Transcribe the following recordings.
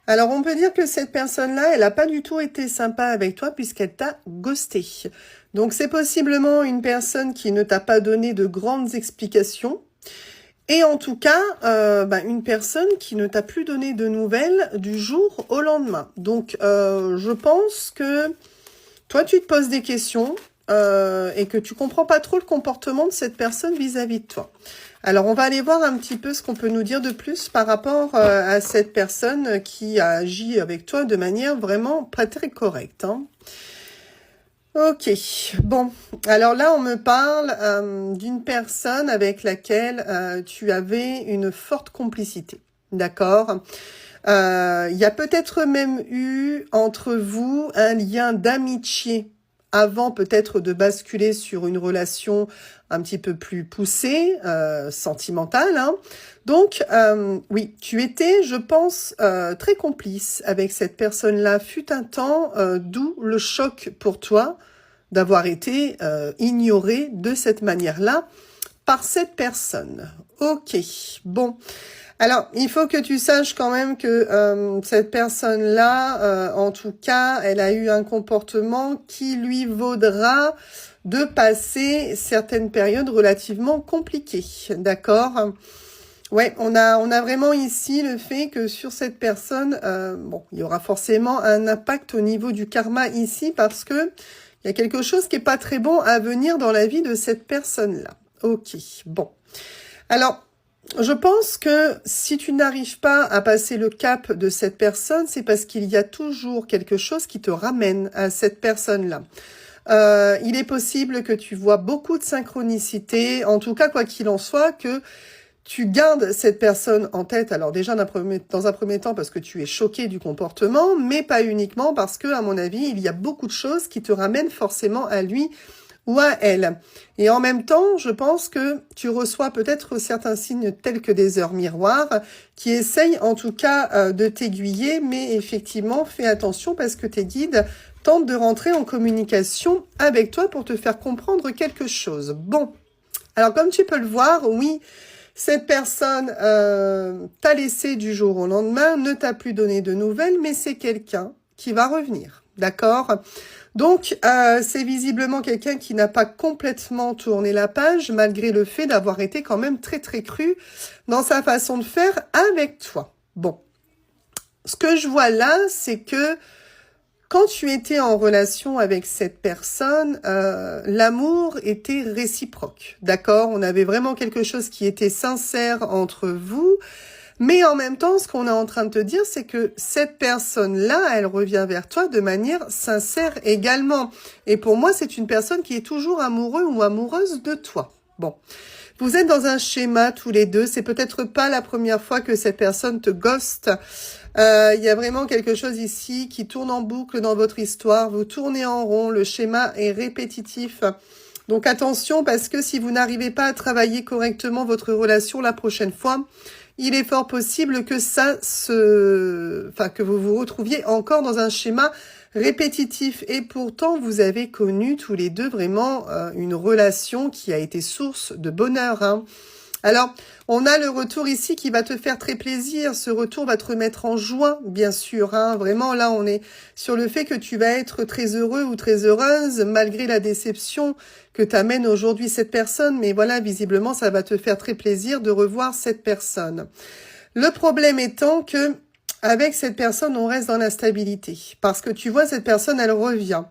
Alors, on peut dire que cette personne-là, elle n'a pas du tout été sympa avec toi puisqu'elle t'a ghosté. Donc, c'est possiblement une personne qui ne t'a pas donné de grandes explications. Et en tout cas, une personne qui ne t'a plus donné de nouvelles du jour au lendemain. Donc, je pense que toi, tu te poses des questions et que tu comprends pas trop le comportement de cette personne vis-à-vis de toi. Alors, on va aller voir un petit peu ce qu'on peut nous dire de plus par rapport à cette personne qui a agi avec toi de manière vraiment pas très correcte, hein. Ok, bon, alors là on me parle d'une personne avec laquelle tu avais une forte complicité, d'accord? Il y a peut-être même eu entre vous un lien d'amitié avant peut-être de basculer sur une relation un petit peu plus poussée, sentimentale, hein. Donc, oui, tu étais, je pense, très complice avec cette personne-là, fut un temps, d'où le choc pour toi d'avoir été ignoré de cette manière-là par cette personne. Ok, bon. Alors, il faut que tu saches quand même que cette personne-là, en tout cas, elle a eu un comportement qui lui vaudra de passer certaines périodes relativement compliquées, d'accord? Ouais, on a vraiment ici le fait que sur cette personne, bon, il y aura forcément un impact au niveau du karma ici parce que il y a quelque chose qui est pas très bon à venir dans la vie de cette personne-là. Ok, bon. Alors, je pense que si tu n'arrives pas à passer le cap de cette personne, c'est parce qu'il y a toujours quelque chose qui te ramène à cette personne-là. Il est possible que tu vois beaucoup de synchronicité, en tout cas, quoi qu'il en soit, que tu gardes cette personne en tête. Alors déjà, dans un premier temps, parce que tu es choqué du comportement, mais pas uniquement parce que, à mon avis, il y a beaucoup de choses qui te ramènent forcément à lui ou à elle. Et en même temps, je pense que tu reçois peut-être certains signes tels que des heures miroirs qui essayent en tout cas de t'aiguiller, mais effectivement, fais attention parce que tes guides tentent de rentrer en communication avec toi pour te faire comprendre quelque chose. Bon, alors comme tu peux le voir, oui, cette personne t'a laissé du jour au lendemain, ne t'a plus donné de nouvelles, mais c'est quelqu'un qui va revenir, d'accord? Donc, c'est visiblement quelqu'un qui n'a pas complètement tourné la page, malgré le fait d'avoir été quand même très très cru dans sa façon de faire avec toi. Bon, ce que je vois là, c'est que quand tu étais en relation avec cette personne, l'amour était réciproque, d'accord? On avait vraiment quelque chose qui était sincère entre vous. Mais en même temps, ce qu'on est en train de te dire, c'est que cette personne-là, elle revient vers toi de manière sincère également. Et pour moi, c'est une personne qui est toujours amoureux ou amoureuse de toi. Bon. Vous êtes dans un schéma tous les deux. C'est peut-être pas la première fois que cette personne te ghoste. Il y a vraiment quelque chose ici qui tourne en boucle dans votre histoire. Vous tournez en rond. Le schéma est répétitif. Donc attention parce que si vous n'arrivez pas à travailler correctement votre relation la prochaine fois, il est fort possible que que vous vous retrouviez encore dans un schéma répétitif. Et pourtant, vous avez connu tous les deux vraiment une relation qui a été source de bonheur, hein. Alors, on a le retour ici qui va te faire très plaisir. Ce retour va te remettre en joie, bien sûr, hein. Vraiment, là, on est sur le fait que tu vas être très heureux ou très heureuse, malgré la déception que t'amène aujourd'hui cette personne. Mais voilà, visiblement, ça va te faire très plaisir de revoir cette personne. Le problème étant que, avec cette personne, on reste dans la stabilité. Parce que tu vois, cette personne, elle revient.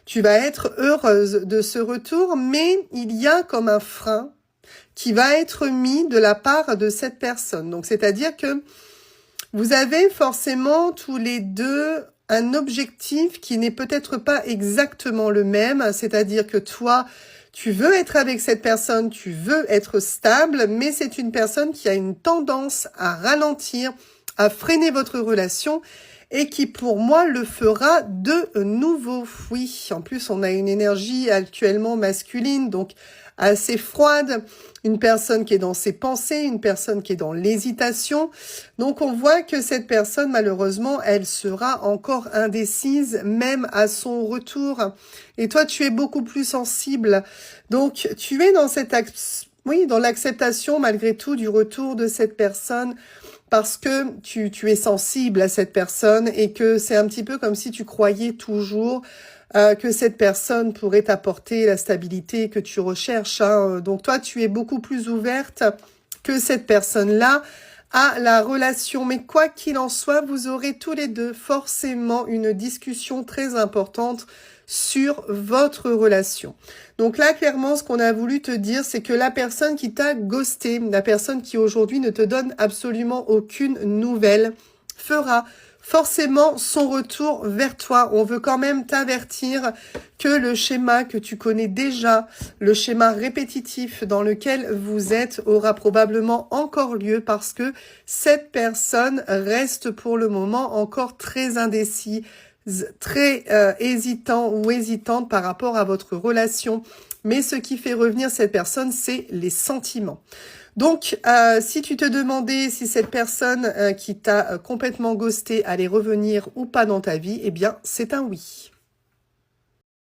Tu vas être heureuse de ce retour, mais il y a comme un frein qui va être mis de la part de cette personne. Donc, c'est-à-dire que vous avez forcément tous les deux un objectif qui n'est peut-être pas exactement le même. C'est-à-dire que toi, tu veux être avec cette personne, tu veux être stable, mais c'est une personne qui a une tendance à ralentir, à freiner votre relation et qui, pour moi, le fera de nouveau. Oui, en plus, on a une énergie actuellement masculine, donc assez froide, une personne qui est dans ses pensées, une personne qui est dans l'hésitation. Donc, on voit que cette personne, malheureusement, elle sera encore indécise, même à son retour. Et toi, tu es beaucoup plus sensible. Donc, tu es dans dans l'acceptation, malgré tout, du retour de cette personne, parce que tu es sensible à cette personne et que c'est un petit peu comme si tu croyais toujours que cette personne pourrait t'apporter la stabilité que tu recherches, hein. Donc toi, tu es beaucoup plus ouverte que cette personne-là à la relation. Mais quoi qu'il en soit, vous aurez tous les deux forcément une discussion très importante sur votre relation. Donc là, clairement, ce qu'on a voulu te dire, c'est que la personne qui t'a ghosté, la personne qui aujourd'hui ne te donne absolument aucune nouvelle, fera forcément son retour vers toi. On veut quand même t'avertir que le schéma que tu connais déjà, le schéma répétitif dans lequel vous êtes, aura probablement encore lieu parce que cette personne reste pour le moment encore très indécis, très hésitant ou hésitante par rapport à votre relation. Mais ce qui fait revenir cette personne, c'est les sentiments. Donc, si tu te demandais si cette personne qui t'a complètement ghosté allait revenir ou pas dans ta vie, eh bien, c'est un oui.